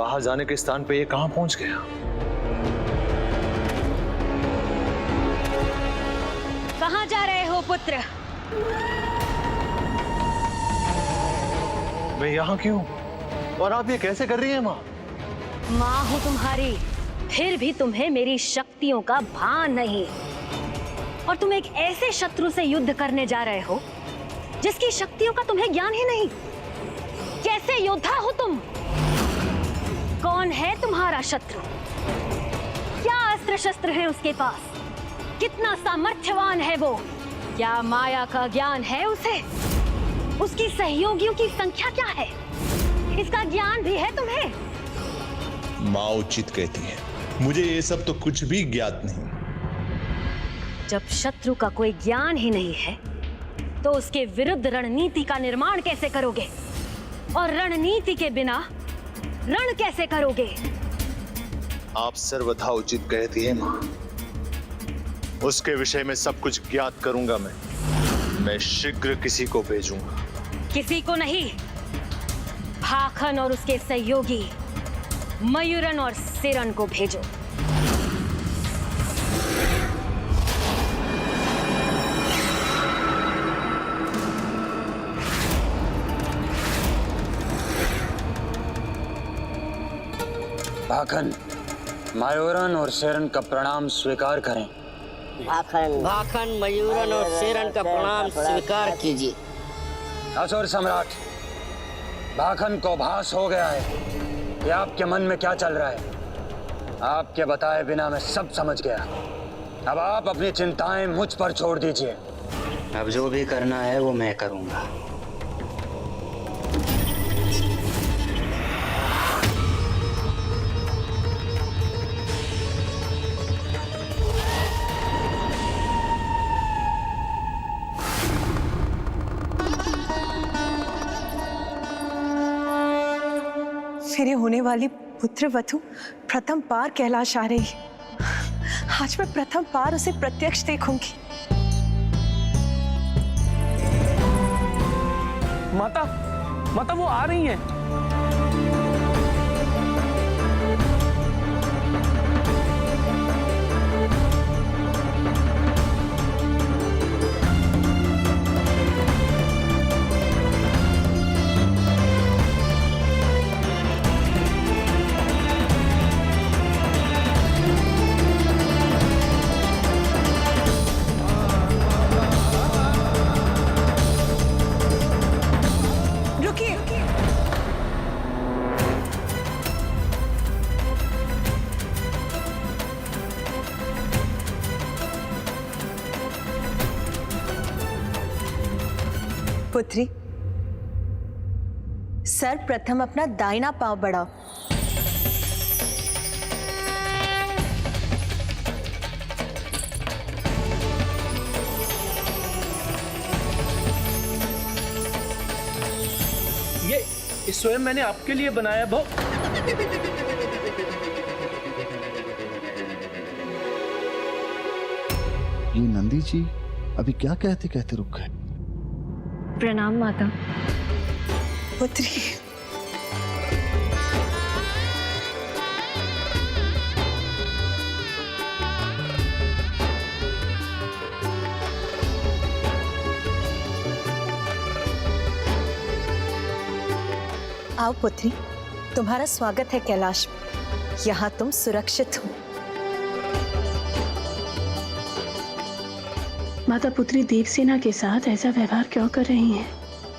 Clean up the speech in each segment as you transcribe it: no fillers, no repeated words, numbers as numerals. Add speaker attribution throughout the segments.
Speaker 1: बाहर जाने के स्थान पे ये कहां पहुंच गया?
Speaker 2: कहां जा रहे हो पुत्र?
Speaker 1: मैं यहाँ क्यों? और आप ये कैसे कर रही हैं माँ?
Speaker 2: माँ हूँ तुम्हारी, फिर भी तुम्हें मेरी शक्तियों का भान नहीं। और तुम एक ऐसे शत्रु से युद्ध करने जा रहे हो जिसकी शक्तियों का तुम्हें ज्ञान ही नहीं। कैसे योद्धा हो तुम? कौन है तुम्हारा शत्रु? क्या अस्त्र शस्त्र है उसके पास? कितना सामर्थ्यवान है वो? क्या माया का ज्ञान है उसे? उसकी सहयोगियों की संख्या क्या है? इसका ज्ञान भी है तुम्हें?
Speaker 3: माँ उचित कहती है, मुझे ये सब तो कुछ भी ज्ञात नहीं।
Speaker 2: जब शत्रु का कोई ज्ञान ही नहीं है तो उसके विरुद्ध रणनीति का निर्माण कैसे करोगे? और रणनीति के बिना रण कैसे करोगे?
Speaker 1: आप सर्वथा उचित कहती है माँ। उसके विषय में सब कुछ ज्ञात करूंगा मैं शीघ्र किसी को भेजूंगा।
Speaker 2: किसी को नहीं, भाखन और उसके सहयोगी मयूरन और सिरन को भेजो।
Speaker 4: भाखन, मयूरन और सेरन का प्रणाम स्वीकार करें।
Speaker 5: भाखन, मयूरन और सेरन का प्रणाम स्वीकार कीजिए।
Speaker 4: असुर सम्राट, भाखन को भास हो गया है कि आपके मन में क्या चल रहा है। आपके बताए बिना मैं सब समझ गया। अब आप अपनी चिंताएं मुझ पर छोड़ दीजिए। अब जो भी करना है वो मैं करूंगा।
Speaker 6: मेरे होने वाली पुत्र वधु प्रथम बार कैलाश आ रही। आज मैं प्रथम बार उसे प्रत्यक्ष देखूंगी।
Speaker 7: माता, माता वो आ रही हैं।
Speaker 6: पुत्री, सर्वप्रथम अपना दाहिना पांव बढ़ाओ।
Speaker 7: ये स्वयं मैंने आपके लिए बनाया भो।
Speaker 8: ये नंदी जी अभी क्या कहते कहते रुक गए।
Speaker 2: प्रणाम माता।
Speaker 6: पुत्री, आओ पुत्री, तुम्हारा स्वागत है कैलाश में। यहाँ तुम सुरक्षित हो।
Speaker 9: माता पुत्री देवसेना के साथ ऐसा व्यवहार क्यों कर रही हैं?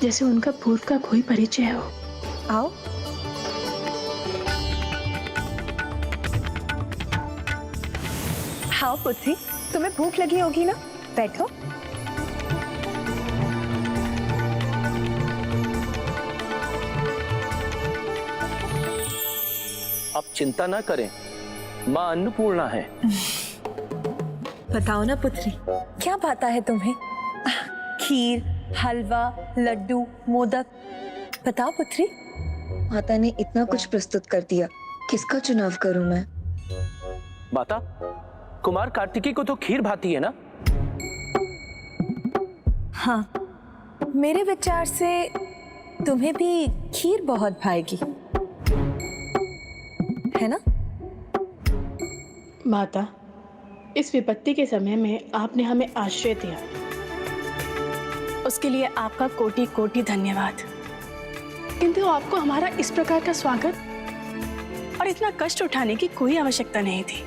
Speaker 9: जैसे उनका पूर्व का कोई परिचय हो।
Speaker 6: आओ। आओ पुत्री, तुम्हें भूख लगी होगी ना, बैठो।
Speaker 7: आप चिंता ना करें, माँ अन्नपूर्णा है।
Speaker 6: बताओ ना पुत्री, क्या भाता है तुम्हें? खीर, हलवा, लड्डू, मोदक, बताओ पुत्री।
Speaker 10: माता ने इतना कुछ प्रस्तुत कर दिया, किसका चुनाव करूं मैं?
Speaker 7: माता, कुमार कार्तिकी को तो खीर भाती है ना?
Speaker 6: हाँ, मेरे विचार से तुम्हें भी खीर बहुत भाएगी। है ना?
Speaker 9: माता, इस विपत्ति के समय में आपने हमें आश्रय दिया, उसके लिए आपका कोटि कोटि धन्यवाद। किंतु आपको हमारा इस प्रकार का स्वागत और इतना कष्ट उठाने की कोई आवश्यकता नहीं थी।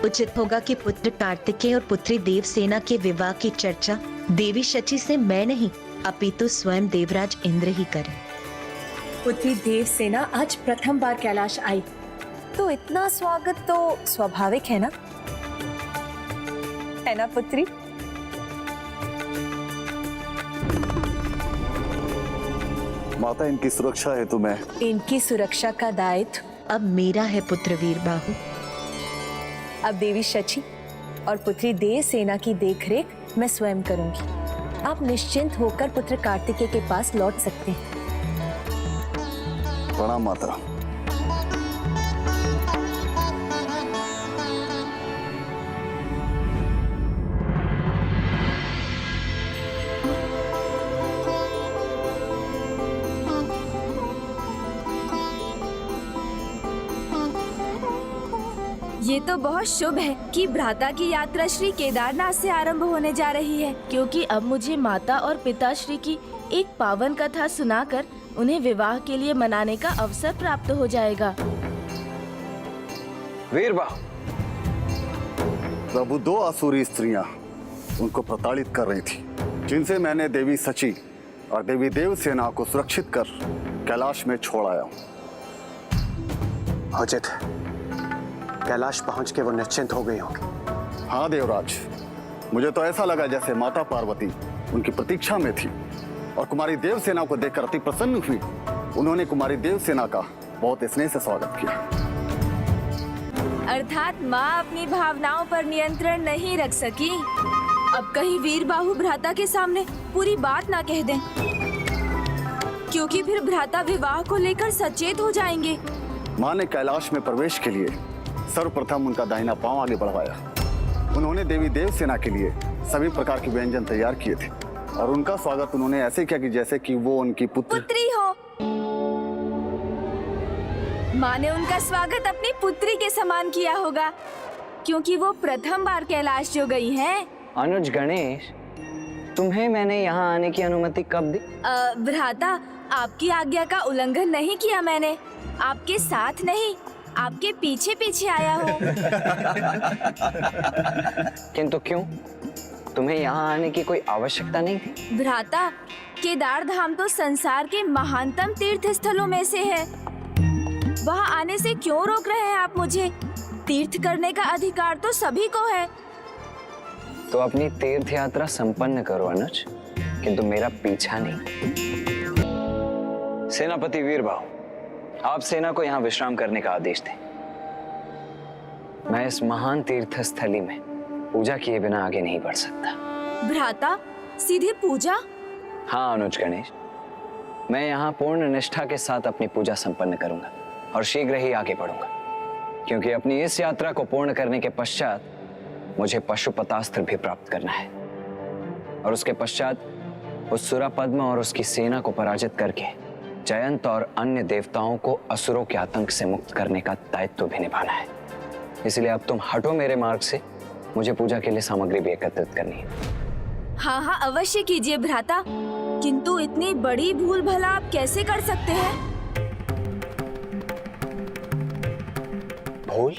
Speaker 10: उचित होगा कि पुत्र कार्तिकेय और पुत्री देवसेना के विवाह की चर्चा देवी शची से मैं नहीं अपितु स्वयं देवराज इंद्र ही करें।
Speaker 6: पुत्री देवसेना आज प्रथम बार कैलाश आई, तो इतना स्वागत तो स्वाभाविक है ना पुत्री?
Speaker 8: माता, इनकी सुरक्षा है तो मैं
Speaker 6: इनकी सुरक्षा का दायित्व
Speaker 10: अब मेरा है पुत्र वीरबाहु।
Speaker 6: अब देवी शची और पुत्री देवसेना की देखरेख मैं स्वयं करूंगी। आप निश्चिंत होकर पुत्र कार्तिकेय के पास लौट सकते हैं।
Speaker 8: प्रणाम माता।
Speaker 11: ये तो बहुत शुभ है कि भ्राता की यात्रा श्री केदारनाथ से आरंभ होने जा रही है, क्योंकि अब मुझे माता और पिताश्री की एक पावन कथा सुनाकर उन्हें विवाह के लिए मनाने का अवसर प्राप्त हो जाएगा।
Speaker 4: वीरबाहु,
Speaker 8: प्रभु, दो आसुरी स्त्रियां उनको प्रताड़ित कर रही थी, जिनसे मैंने देवी सची और देवी देवसेना को सुरक्षित कर कैलाश में छोड़ आया हूं।
Speaker 12: उचित, कैलाश पहुंच के वो निश्चिंत हो गई होंगी।
Speaker 8: हाँ देवराज, मुझे तो ऐसा लगा जैसे माता पार्वती उनकी प्रतीक्षा में थी और कुमारी देवसेना को देखकर अति प्रसन्न हुई। उन्होंने कुमारी देवसेना का बहुत स्नेह से स्वागत किया।
Speaker 11: अर्थात माँ अपनी भावनाओं पर नियंत्रण नहीं रख सकी। अब कहीं वीरबाहु भ्राता के सामने पूरी बात ना कह दें, क्योंकि फिर भ्राता विवाह को लेकर सचेत हो जाएंगे।
Speaker 8: माँ ने कैलाश में प्रवेश के लिए सर्वप्रथम उनका दाहिना पांव आगे बढ़वाया। उन्होंने देवी देवसेना के लिए सभी प्रकार के व्यंजन तैयार किए थे और उनका स्वागत उन्होंने ऐसे किया कि जैसे कि वो उनकी
Speaker 11: पुत्री हो। माँ ने उनका स्वागत अपनी पुत्री के समान किया होगा, क्योंकि वो प्रथम बार कैलाश जो गई हैं।
Speaker 4: अनुज गणेश, तुम्हें मैंने यहाँ आने की अनुमति कब दी?
Speaker 11: भ्राता, आपकी आज्ञा का उल्लंघन नहीं किया मैंने। आपके साथ नहीं, आपके पीछे पीछे आया हूँ।
Speaker 4: किंतु क्यों? तुम्हें यहाँ आने की कोई आवश्यकता नहीं थी?
Speaker 11: भ्राता, केदार धाम तो संसार के महानतम तीर्थ स्थलों में से है। वहाँ आने से क्यों रोक रहे हैं आप मुझे? तीर्थ करने का अधिकार तो सभी को है।
Speaker 4: तो अपनी तीर्थ यात्रा संपन्न करो अनुज, किंतु मेरा पीछा नहीं। सेनापति वीरबाहु, आप सेना को यहाँ विश्राम करने का आदेश दें। मैं इस महान तीर्थ स्थली में पूजा किए बिना आगे नहीं बढ़ सकता।
Speaker 11: भ्राता, सीधे पूजा?
Speaker 4: हाँ अनुज गणेश, मैं यहाँ पूर्ण निष्ठा के साथ अपनी पूजा संपन्न करूंगा और शीघ्र ही आगे बढ़ूंगा, क्योंकि अपनी इस यात्रा को पूर्ण करने के पश्चात मुझे पशुपतास्त्र भी प्राप्त करना है और उसके पश्चात उस सुरापद्म और उसकी सेना को पराजित करके जयंत और अन्य देवताओं को असुरों के आतंक से मुक्त करने का दायित्व भी निभाना है। इसलिए अब तुम हटो मेरे मार्ग से, मुझे पूजा के लिए सामग्री भी एकत्रित करनी है।
Speaker 11: हाँ हाँ, अवश्य कीजिए भ्राता, किंतु इतनी बड़ी भूल भला आप कैसे कर सकते हैं?
Speaker 4: भूल?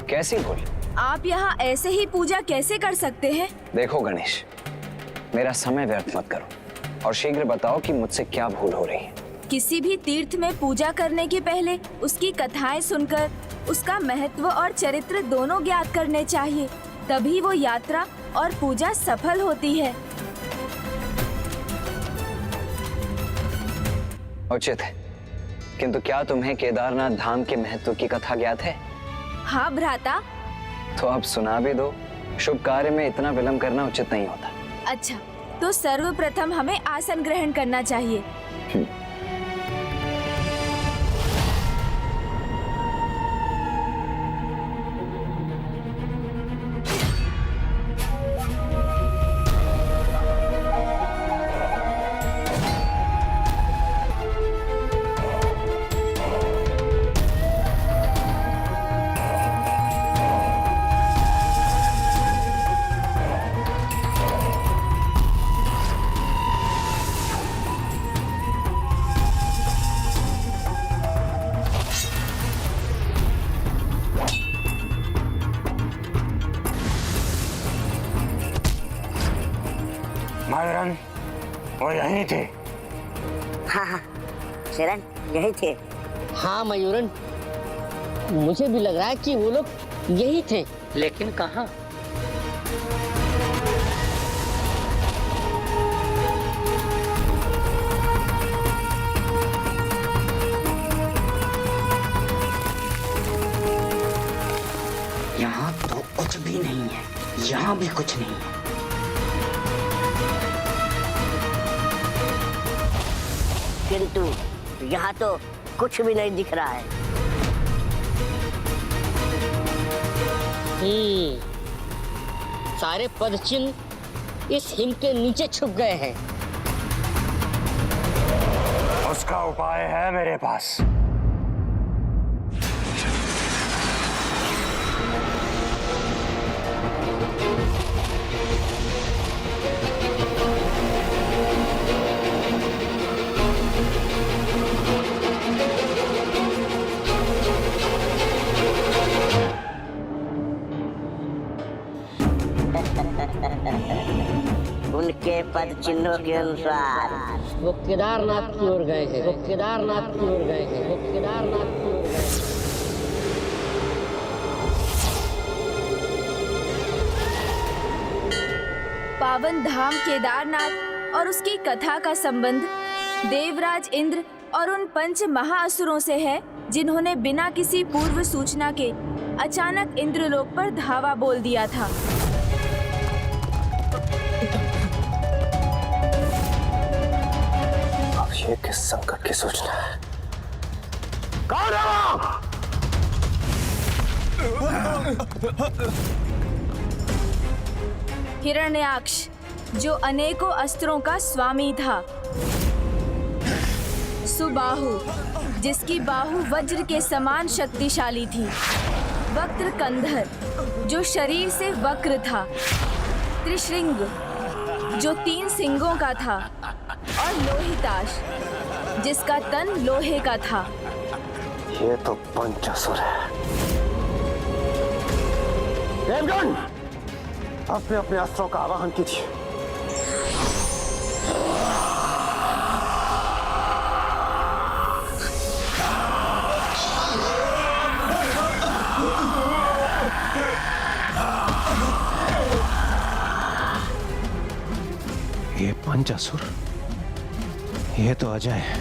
Speaker 4: कैसी भूल?
Speaker 11: आप यहाँ ऐसे ही पूजा कैसे कर सकते हैं?
Speaker 4: देखो गणेश, मेरा समय व्यर्थ मत करो और शीघ्र बताओ कि मुझसे क्या भूल हो रही है।
Speaker 11: किसी भी तीर्थ में पूजा करने के पहले उसकी कथाएं सुनकर उसका महत्व और चरित्र दोनों ज्ञात करने चाहिए, तभी वो यात्रा और पूजा सफल होती है।
Speaker 4: उचित है, किंतु क्या तुम्हें केदारनाथ धाम के महत्व की कथा ज्ञात है?
Speaker 11: हाँ भ्राता।
Speaker 4: तो अब सुना भी दो, शुभ कार्य में इतना विलंब करना उचित नहीं होता।
Speaker 11: अच्छा, तो सर्वप्रथम हमें आसन ग्रहण करना चाहिए।
Speaker 4: वो यहीं थे।
Speaker 5: हाँ हाँ शेरन यही थे। हाँ मयूरन, मुझे भी लग रहा है कि वो लोग यही थे, लेकिन कहाँ?
Speaker 13: यहाँ तो कुछ भी नहीं है, यहाँ भी कुछ नहीं है।
Speaker 5: किंतु यहाँ तो कुछ भी नहीं दिख रहा है। सारे पद चिन्ह इस हिम के नीचे छुप गए हैं।
Speaker 4: उसका उपाय है मेरे पास।
Speaker 5: उनके पद चिन्हों के अनुसार वो केदारनाथ की ओर गए हैं। वो केदारनाथ की ओर गए हैं। वो केदारनाथ की ओर गए हैं।
Speaker 11: पावन धाम केदारनाथ और उसकी कथा का संबंध देवराज इंद्र और उन पंच महाअसुरों से है, जिन्होंने बिना किसी पूर्व सूचना के अचानक इंद्रलोक पर धावा बोल दिया था।
Speaker 12: अब ये किस संकट की सूचना है? कौन है वो?
Speaker 11: हिरण्याक्ष, जो अनेकों अस्त्रों का स्वामी था। सुबाहु, जिसकी बाहु वज्र के समान शक्तिशाली थी। वक्र कंधर, जो शरीर से वक्र था। त्रिशृंग, जो 3 सिंगों का था। और लोहिताश, जिसका तन लोहे का था।
Speaker 12: ये तो पंचासुर है। देवगण, अपने अपने अस्त्रों का आवाहन कीजिए।
Speaker 14: ये पंचासुर, ये तो अजय है।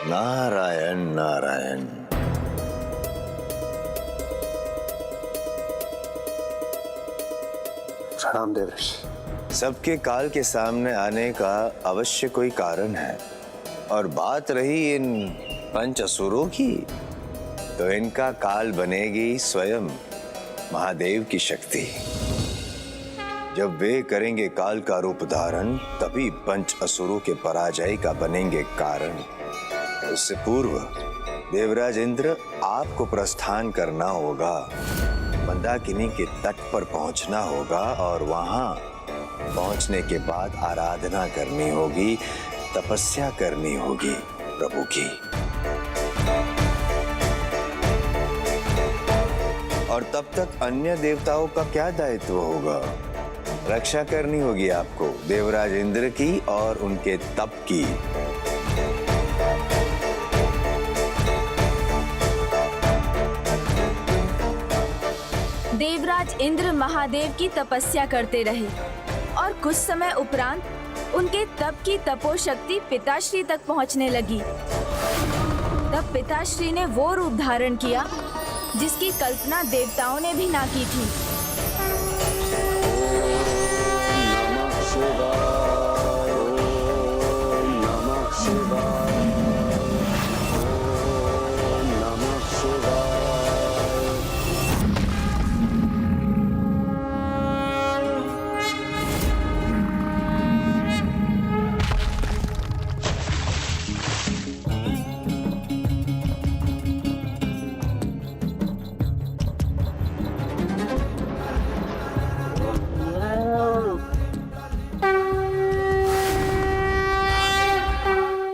Speaker 3: नारायण नारायण।
Speaker 12: प्रणाम देवर्षि।
Speaker 3: सबके काल के सामने आने का अवश्य कोई कारण है, और बात रही इन पंच असुरों की, तो इनका काल बनेगी स्वयं महादेव की शक्ति। जब वे करेंगे काल का रूप धारण, तभी पंच असुरों के पराजय का बनेंगे कारण। उससे पूर्व देवराज इंद्र, आपको प्रस्थान करना होगा। मंदाकिनी के तट पर पहुंचना होगा, और वहां पहुंचने के बाद आराधना करनी होगी, तपस्या करनी होगी प्रभु की। और तब तक अन्य देवताओं का क्या दायित्व होगा? रक्षा करनी होगी आपको देवराज इंद्र की और उनके तप की।
Speaker 11: देवराज इंद्र महादेव की तपस्या करते रहे, और कुछ समय उपरांत उनके तप की तपोशक्ति पिताश्री तक पहुंचने लगी। तब पिताश्री ने वो रूप धारण किया जिसकी कल्पना देवताओं ने भी ना की थी।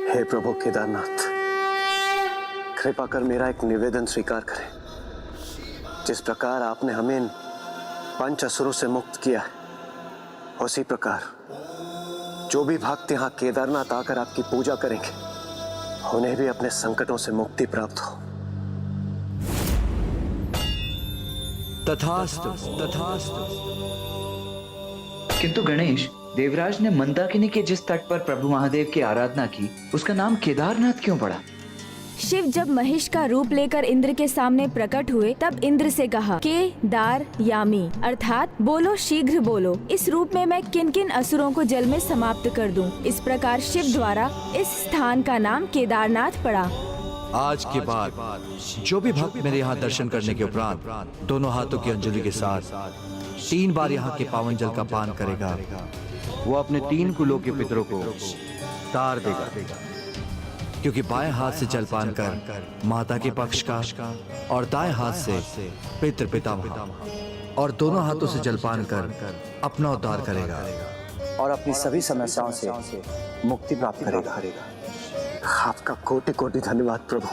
Speaker 12: हे प्रभु केदारनाथ, कृपा कर मेरा एक निवेदन स्वीकार करें। जिस प्रकार आपने हमें इन पंच असुरों से मुक्त किया है, उसी प्रकार जो भी भक्त यहाँ केदारनाथ आकर आपकी पूजा करेंगे उन्हें भी अपने संकटों से मुक्ति प्राप्त हो।
Speaker 14: तथास्तु तथास्तु। किंतु गणेश, देवराज ने मंदाकिनी के जिस तट पर प्रभु महादेव की आराधना की उसका नाम केदारनाथ क्यों पड़ा?
Speaker 11: शिव जब महिष का रूप लेकर इंद्र के सामने प्रकट हुए तब इंद्र से कहा के दार यामी, अर्थात बोलो शीघ्र बोलो, इस रूप में मैं किन किन असुरों को जल में समाप्त कर दूं। इस प्रकार शिव द्वारा इस स्थान का नाम केदारनाथ पड़ा।
Speaker 14: आज के बाद जो भी भक्त मेरे यहाँ दर्शन करने के उपरांत दोनों हाथों की अंजलि के साथ 3 बार यहाँ के पावन जल का पान करेगा, वो अपने 3 कुलों के पितरों को तार देगा। क्योंकि बाएं हाथ से जलपान कर माता के पक्ष का और दाएं हाथ से पितृ पितामह और दोनों हाथों से जलपान कर अपना उद्धार करेगा
Speaker 12: और अपनी सभी समस्याओं से मुक्ति प्राप्त करेगा। आपका कोटि कोटि धन्यवाद प्रभु।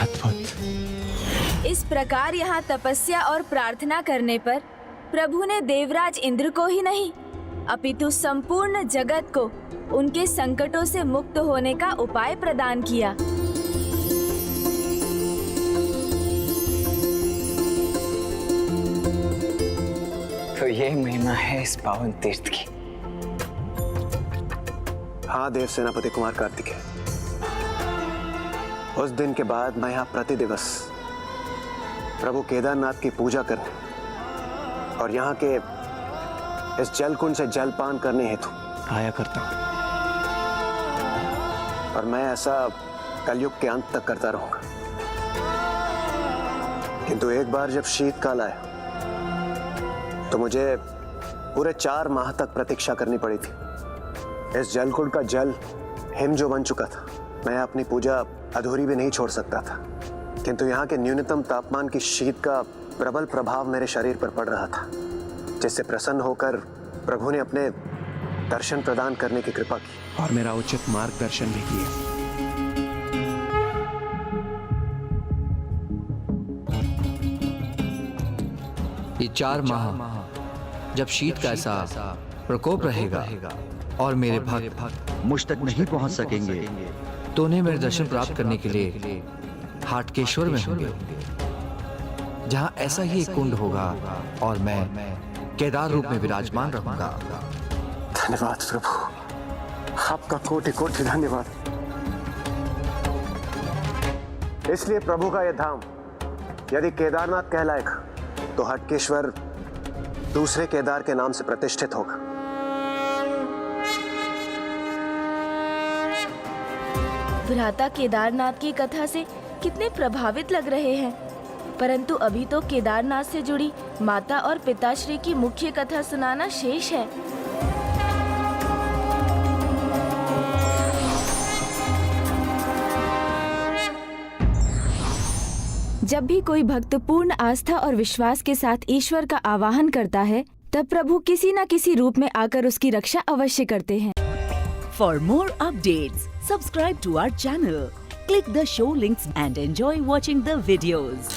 Speaker 11: अद्भुत। इस प्रकार यहाँ तपस्या और प्रार्थना करने पर प्रभु ने देवराज इंद्र को ही नहीं अपितु संपूर्ण जगत को उनके संकटों से मुक्त होने का उपाय प्रदान किया।
Speaker 15: तो ये महिमा है इस पावन तीर्थ की।
Speaker 12: हाँ देव सेनापति कुमार कार्तिकेय, उस दिन के बाद मैं यहाँ प्रति दिवस प्रभु केदारनाथ की पूजा करने और यहाँ के इस जल कुंड से जलपान करने हेतु
Speaker 14: आया करता हूँ।
Speaker 12: और मैं ऐसा कलयुग के अंत तक करता रहूंगा। किंतु एक बार जब शीतकाल आया तो मुझे पूरे 4 माह तक प्रतीक्षा करनी पड़ी थी। इस जलकुंड का जल हिम जो बन चुका था, मैं अपनी पूजा अधूरी भी नहीं छोड़ सकता था। किंतु यहाँ के न्यूनतम तापमान की शीत का प्रबल प्रभाव मेरे शरीर पर पड़ रहा था, जिससे प्रसन्न होकर प्रभु ने अपने दर्शन प्रदान करने की कृपा की
Speaker 14: और मेरा उचित मार्गदर्शन भी किया। ये 4 माह जब शीत का ऐसा प्रकोप रहेगा और मेरे भक्त मुझ तक नहीं पहुंच सकेंगे तो उन्हें मेरे दर्शन प्राप्त करने के लिए हाटकेश्वर में होंगे, जहां ऐसा ही एक कुंड होगा और मैं केदार रूप में विराजमान रहूंगा।
Speaker 12: धन्यवाद प्रभु, आपका कोटि कोटि धन्यवाद। इसलिए प्रभु का यह धाम यदि केदारनाथ कहलाएगा तो हटकेश्वर दूसरे केदार के नाम से प्रतिष्ठित होगा।
Speaker 11: भ्राता केदारनाथ की कथा से कितने प्रभावित लग रहे हैं, परंतु अभी तो केदारनाथ से जुड़ी माता और पिताश्री की मुख्य कथा सुनाना शेष है। जब भी कोई भक्त पूर्ण आस्था और विश्वास के साथ ईश्वर का आवाहन करता है, तब प्रभु किसी न किसी रूप में आकर उसकी रक्षा अवश्य करते हैं।
Speaker 16: For more updates, subscribe to our channel, click the show links and enjoy watching the videos.